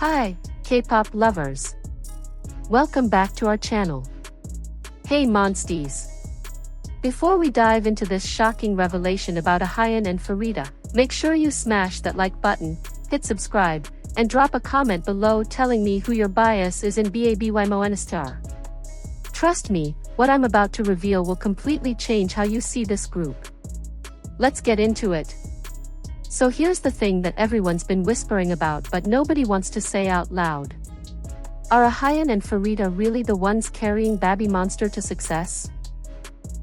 Hi, K-pop lovers. Welcome back to our channel. Hey monsties. Before we dive into this shocking revelation about Ahyen and Pharita, make sure you smash that like button, hit subscribe, and drop a comment below telling me who your bias is in BABYMONSTER. Trust me, what I'm about to reveal will completely change how you see this group. Let's get into it. So here's the thing that everyone's been whispering about but nobody wants to say out loud. Are Ahyen and Pharita really the ones carrying BABYMONSTER to success?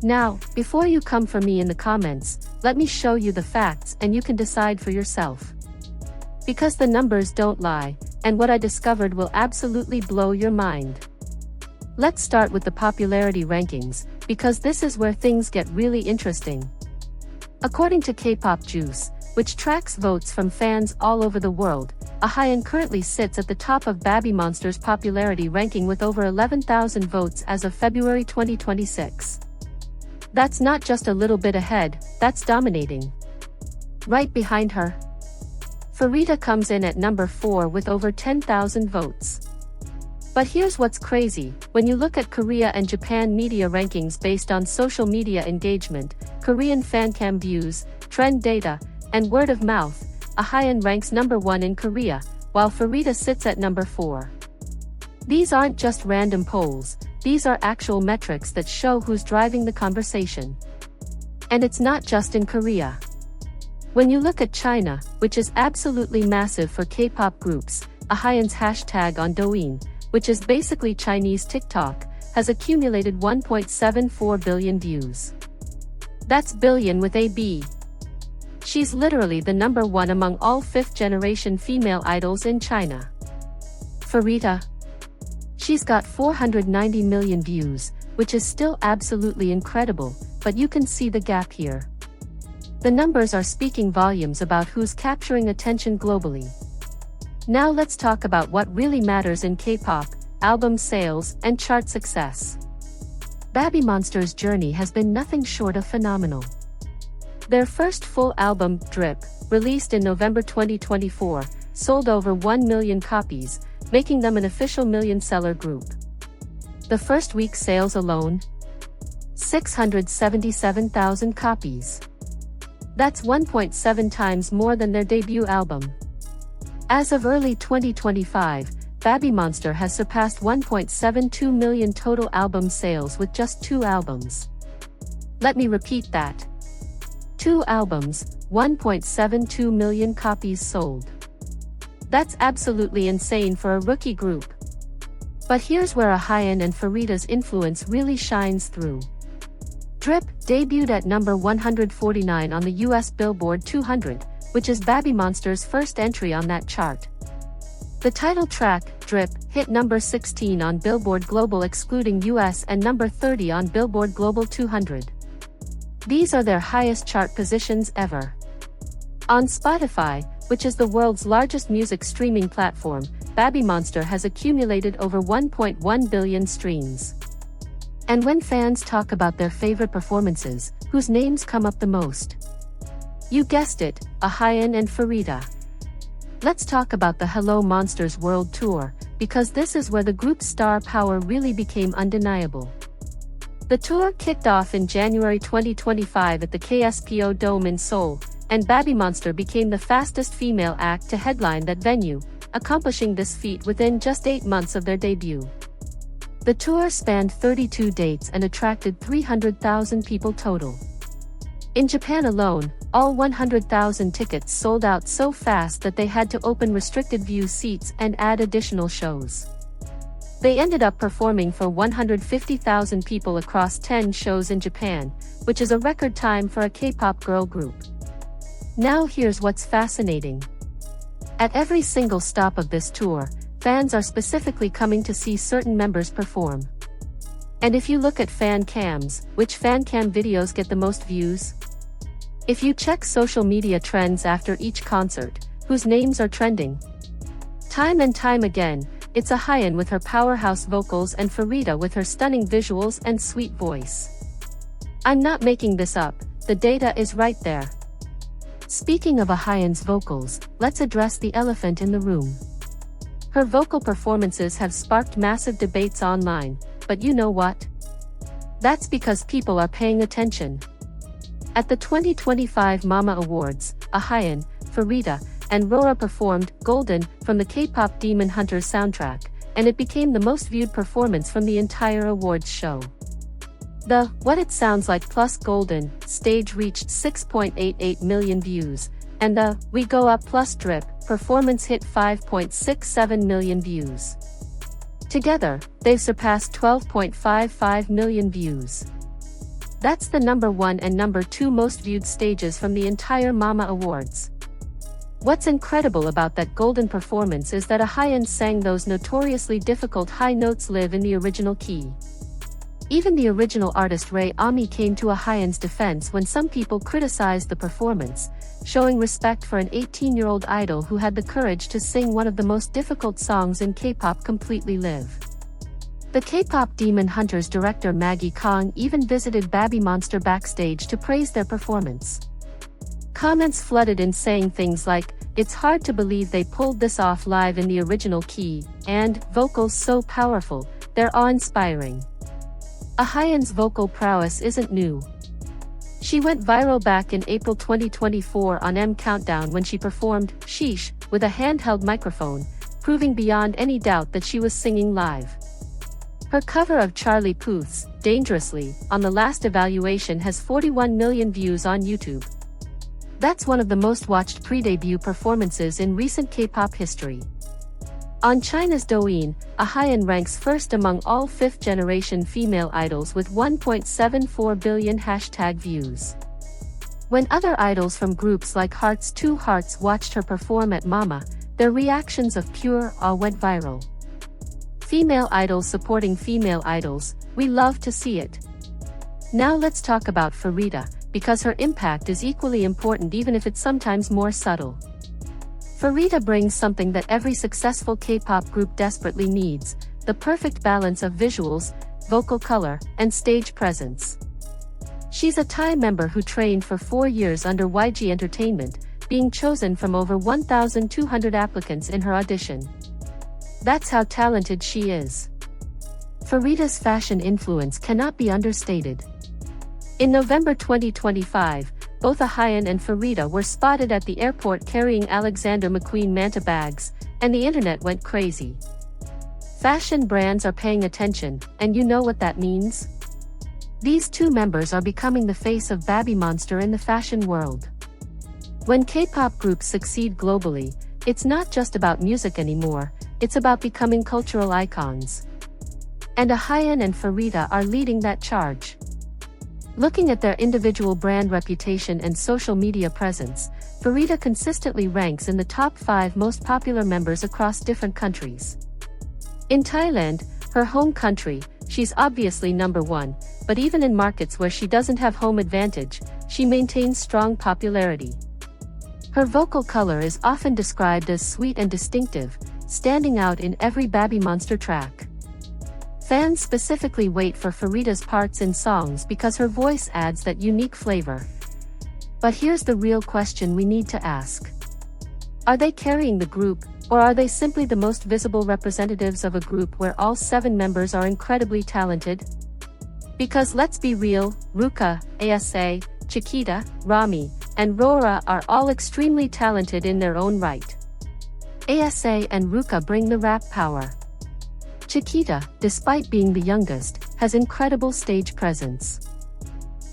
Now, before you come for me in the comments, let me show you the facts and you can decide for yourself. Because the numbers don't lie, and what I discovered will absolutely blow your mind. Let's start with the popularity rankings, because this is where things get really interesting. According to K-pop Juice, which tracks votes from fans all over the world, Ahyen currently sits at the top of BABYMONSTER's popularity ranking with over 11,000 votes as of February 2026. That's not just a little bit ahead, that's dominating. Right behind her, Pharita comes in at number 4 with over 10,000 votes. But here's what's crazy, when you look at Korea and Japan media rankings based on social media engagement, Korean fancam views, trend data, and word of mouth, Ahyen ranks number 1 in Korea, while Pharita sits at number 4. These aren't just random polls, these are actual metrics that show who's driving the conversation. And it's not just in Korea. When you look at China, which is absolutely massive for K-pop groups, Ahyen's hashtag on Douyin, which is basically Chinese TikTok, has accumulated 1.74 billion views. That's billion with a B. She's literally the number 1 among all 5th-generation female idols in China. Pharita? She's got 490 million views, which is still absolutely incredible, but you can see the gap here. The numbers are speaking volumes about who's capturing attention globally. Now let's talk about what really matters in K-pop, album sales, and chart success. BABYMONSTER's journey has been nothing short of phenomenal. Their first full album, Drip, released in November 2024, sold over 1 million copies, making them an official million-seller group. The first week's sales alone? 677,000 copies. That's 1.7 times more than their debut album. As of early 2025, BABYMONSTER has surpassed 1.72 million total album sales with just 2 albums. Let me repeat that. 2 albums, 1.72 million copies sold. That's absolutely insane for a rookie group. But here's where Ahyen and Pharita's influence really shines through. Drip debuted at number 149 on the US Billboard 200, which is BABYMONSTER's first entry on that chart. The title track, Drip, hit number 16 on Billboard Global excluding US and number 30 on Billboard Global 200. These are their highest chart positions ever. On Spotify, which is the world's largest music streaming platform, BABYMONSTER has accumulated over 1.1 billion streams. And when fans talk about their favorite performances, whose names come up the most? You guessed it, Ahyen and Pharita. Let's talk about the Hello Monsters World Tour, because this is where the group's star power really became undeniable. The tour kicked off in January 2025 at the KSPO Dome in Seoul, and BABYMONSTER became the fastest female act to headline that venue, accomplishing this feat within just 8 months of their debut. The tour spanned 32 dates and attracted 300,000 people total. In Japan alone, all 100,000 tickets sold out so fast that they had to open restricted view seats and add additional shows. They ended up performing for 150,000 people across 10 shows in Japan, which is a record time for a K-pop girl group. Now here's what's fascinating. At every single stop of this tour, fans are specifically coming to see certain members perform. And if you look at fan cams, which fan cam videos get the most views? If you check social media trends after each concert, whose names are trending? Time and time again, it's Ahyen with her powerhouse vocals and Pharita with her stunning visuals and sweet voice. I'm not making this up, the data is right there. Speaking of Ahyen's vocals, let's address the elephant in the room. Her vocal performances have sparked massive debates online, but you know what? That's because people are paying attention. At the 2025 Mama Awards, Ahyen, Pharita, and Rora performed Golden from the K-pop Demon Hunters soundtrack, and it became the most viewed performance from the entire awards show. The What It Sounds Like plus Golden stage reached 6.88 million views, and the We Go Up plus Drip performance hit 5.67 million views. Together, they've surpassed 12.55 million views. That's the number 1 and number 2 most viewed stages from the entire Mama Awards. What's incredible about that Golden performance is that Ahyen sang those notoriously difficult high notes live in the original key. Even the original artist Ray Ami came to Ahyen's defense when some people criticized the performance, showing respect for an 18-year-old idol who had the courage to sing one of the most difficult songs in K-pop completely live. The K-pop Demon Hunters director Maggie Kong even visited BABYMONSTER backstage to praise their performance. Comments flooded in saying things like, "It's hard to believe they pulled this off live in the original key," and "Vocals so powerful, they're awe-inspiring." Ahyen's vocal prowess isn't new. She went viral back in April 2024 on M Countdown when she performed Sheesh with a handheld microphone, proving beyond any doubt that she was singing live. Her cover of Charlie Puth's Dangerously on the last evaluation has 41 million views on YouTube. That's one of the most watched pre-debut performances in recent K-pop history. On China's Douyin, Ahyen ranks first among all fifth-generation female idols with 1.74 billion hashtag views. When other idols from groups like Hearts 2 Hearts watched her perform at Mama, their reactions of pure awe went viral. Female idols supporting female idols, we love to see it. Now let's talk about Pharita, because her impact is equally important even if it's sometimes more subtle. Pharita brings something that every successful K-pop group desperately needs, the perfect balance of visuals, vocal color, and stage presence. She's a Thai member who trained for 4 years under YG Entertainment, being chosen from over 1,200 applicants in her audition. That's how talented she is. Pharita's fashion influence cannot be understated. In November 2025, both Ahyen and Pharita were spotted at the airport carrying Alexander McQueen Manta bags, and the internet went crazy. Fashion brands are paying attention, and you know what that means? These two members are becoming the face of BABYMONSTER in the fashion world. When K-pop groups succeed globally, it's not just about music anymore, it's about becoming cultural icons. And Ahyen and Pharita are leading that charge. Looking at their individual brand reputation and social media presence, Pharita consistently ranks in the top 5 most popular members across different countries. In Thailand, her home country, she's obviously number 1, but even in markets where she doesn't have home advantage, she maintains strong popularity. Her vocal color is often described as sweet and distinctive, standing out in every BABYMONSTER track. Fans specifically wait for Pharita's parts in songs because her voice adds that unique flavor. But here's the real question we need to ask. Are they carrying the group, or are they simply the most visible representatives of a group where all 7 members are incredibly talented? Because let's be real, Ruka, ASA, Chiquita, Rami, and Rora are all extremely talented in their own right. ASA and Ruka bring the rap power. Chiquita, despite being the youngest, has incredible stage presence.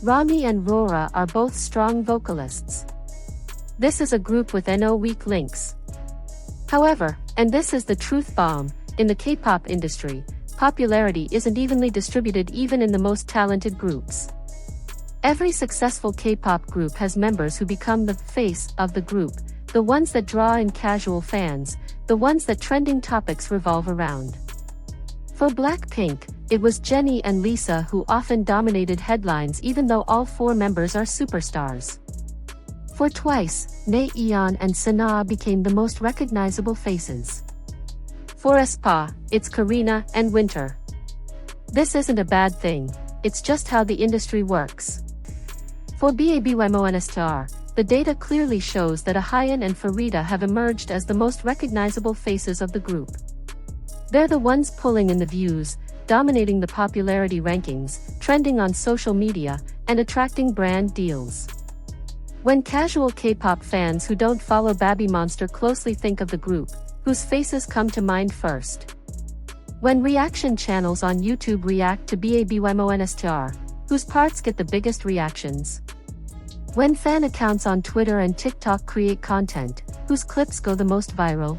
Rami and Rora are both strong vocalists. This is a group with no weak links. However, and this is the truth bomb, in the K-pop industry, popularity isn't evenly distributed even in the most talented groups. Every successful K-pop group has members who become the face of the group, the ones that draw in casual fans, the ones that trending topics revolve around. For Blackpink, it was Jennie and Lisa who often dominated headlines even though all 4 members are superstars. For Twice, AHYEON and Sana became the most recognizable faces. For aespa, it's Karina and Winter. This isn't a bad thing, it's just how the industry works. For BABYMONSTER, the data clearly shows that Ahyen and Pharita have emerged as the most recognizable faces of the group. They're the ones pulling in the views, dominating the popularity rankings, trending on social media, and attracting brand deals. When casual K-pop fans who don't follow BABYMONSTER closely think of the group, whose faces come to mind first? When reaction channels on YouTube react to BABYMONSTER, whose parts get the biggest reactions? When fan accounts on Twitter and TikTok create content, whose clips go the most viral?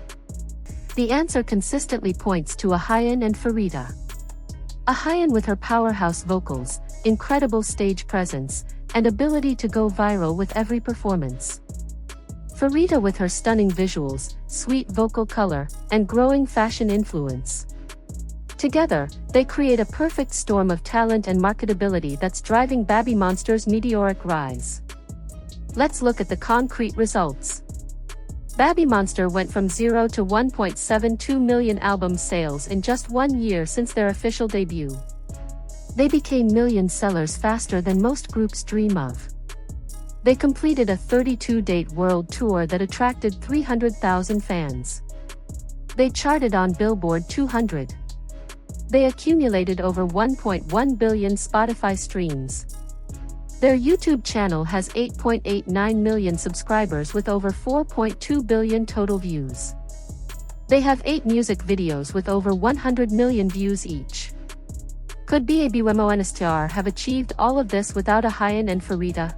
The answer consistently points to Ahyen and Pharita. Ahyen with her powerhouse vocals, incredible stage presence, and ability to go viral with every performance. Pharita with her stunning visuals, sweet vocal color, and growing fashion influence. Together, they create a perfect storm of talent and marketability that's driving BABYMONSTER's meteoric rise. Let's look at the concrete results. BABYMONSTER went from 0 to 1.72 million album sales in just 1 year since their official debut. They became million sellers faster than most groups dream of. They completed a 32-date world tour that attracted 300,000 fans. They charted on Billboard 200. They accumulated over 1.1 billion Spotify streams. Their YouTube channel has 8.89 million subscribers with over 4.2 billion total views. They have 8 music videos with over 100 million views each. Could BABYMONSTER have achieved all of this without Ahyen and Pharita?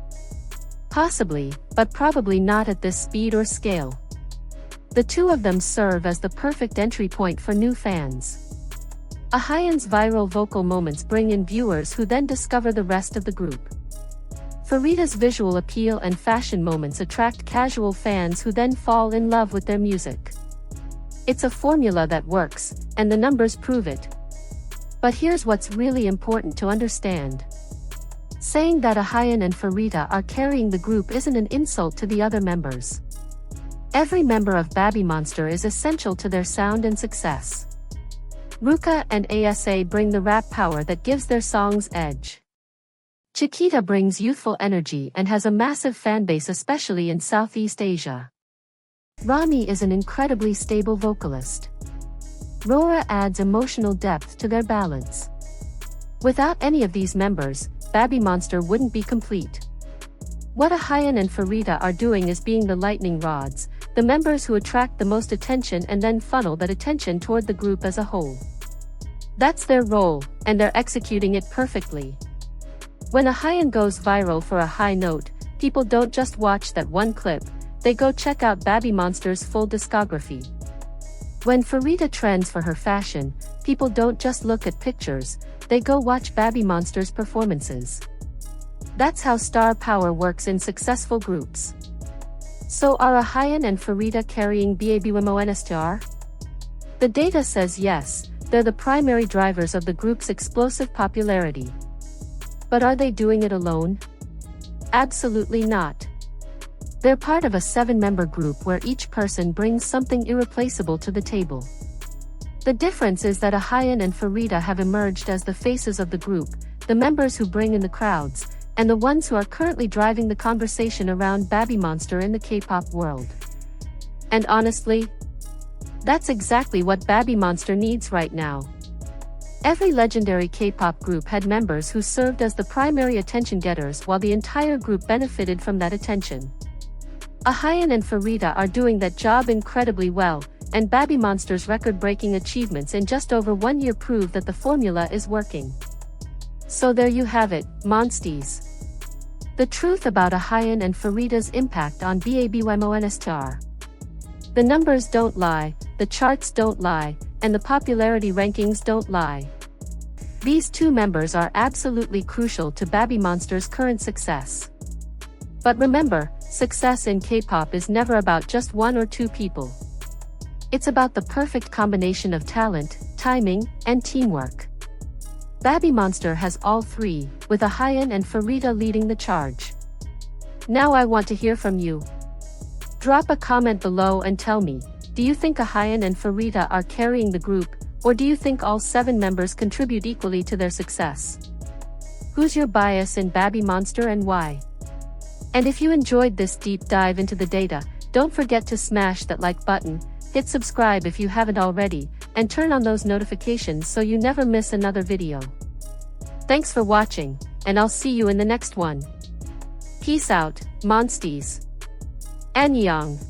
Possibly, but probably not at this speed or scale. The two of them serve as the perfect entry point for new fans. Ahyen's viral vocal moments bring in viewers who then discover the rest of the group. Pharita's visual appeal and fashion moments attract casual fans who then fall in love with their music. It's a formula that works, and the numbers prove it. But here's what's really important to understand. Saying that Ahyen and Pharita are carrying the group isn't an insult to the other members. Every member of BABYMONSTER is essential to their sound and success. Ruka and ASA bring the rap power that gives their songs edge. Chiquita brings youthful energy and has a massive fanbase especially in Southeast Asia. Rami is an incredibly stable vocalist. Rora adds emotional depth to their ballads. Without any of these members, BABYMONSTER wouldn't be complete. What Ahyen and Pharita are doing is being the lightning rods, the members who attract the most attention and then funnel that attention toward the group as a whole. That's their role, and they're executing it perfectly. When Ahyen goes viral for a high note, people don't just watch that one clip, they go check out BABYMONSTER's full discography. When Pharita trends for her fashion, people don't just look at pictures, they go watch BABYMONSTER's performances. That's how star power works in successful groups. So are Ahyen and Pharita carrying BABYMONSTER? The data says yes, they're the primary drivers of the group's explosive popularity. But are they doing it alone? Absolutely not. They're part of a 7-member group where each person brings something irreplaceable to the table. The difference is that Ahyen and Pharita have emerged as the faces of the group, the members who bring in the crowds, and the ones who are currently driving the conversation around BABYMONSTER in the K-pop world. And honestly, that's exactly what BABYMONSTER needs right now. Every legendary K-pop group had members who served as the primary attention getters while the entire group benefited from that attention. Ahyen and Pharita are doing that job incredibly well, and BABYMONSTER's record-breaking achievements in just over 1 year prove that the formula is working. So there you have it, Monsties. The truth about Ahyen and Pharita's impact on BABYMONSTER. The numbers don't lie, the charts don't lie, and the popularity rankings don't lie. These two members are absolutely crucial to BABYMONSTER's current success. But remember, success in K-pop is never about just 1 or 2 people. It's about the perfect combination of talent, timing, and teamwork. BABYMONSTER has all 3, with Ahyen and Pharita leading the charge. Now I want to hear from you. Drop a comment below and tell me, do you think Ahyen and Pharita are carrying the group, or do you think all 7 members contribute equally to their success? Who's your bias in BABYMONSTER and why? And if you enjoyed this deep dive into the data, don't forget to smash that like button, hit subscribe if you haven't already, and turn on those notifications so you never miss another video. Thanks for watching, and I'll see you in the next one. Peace out, monsties. Annyeong.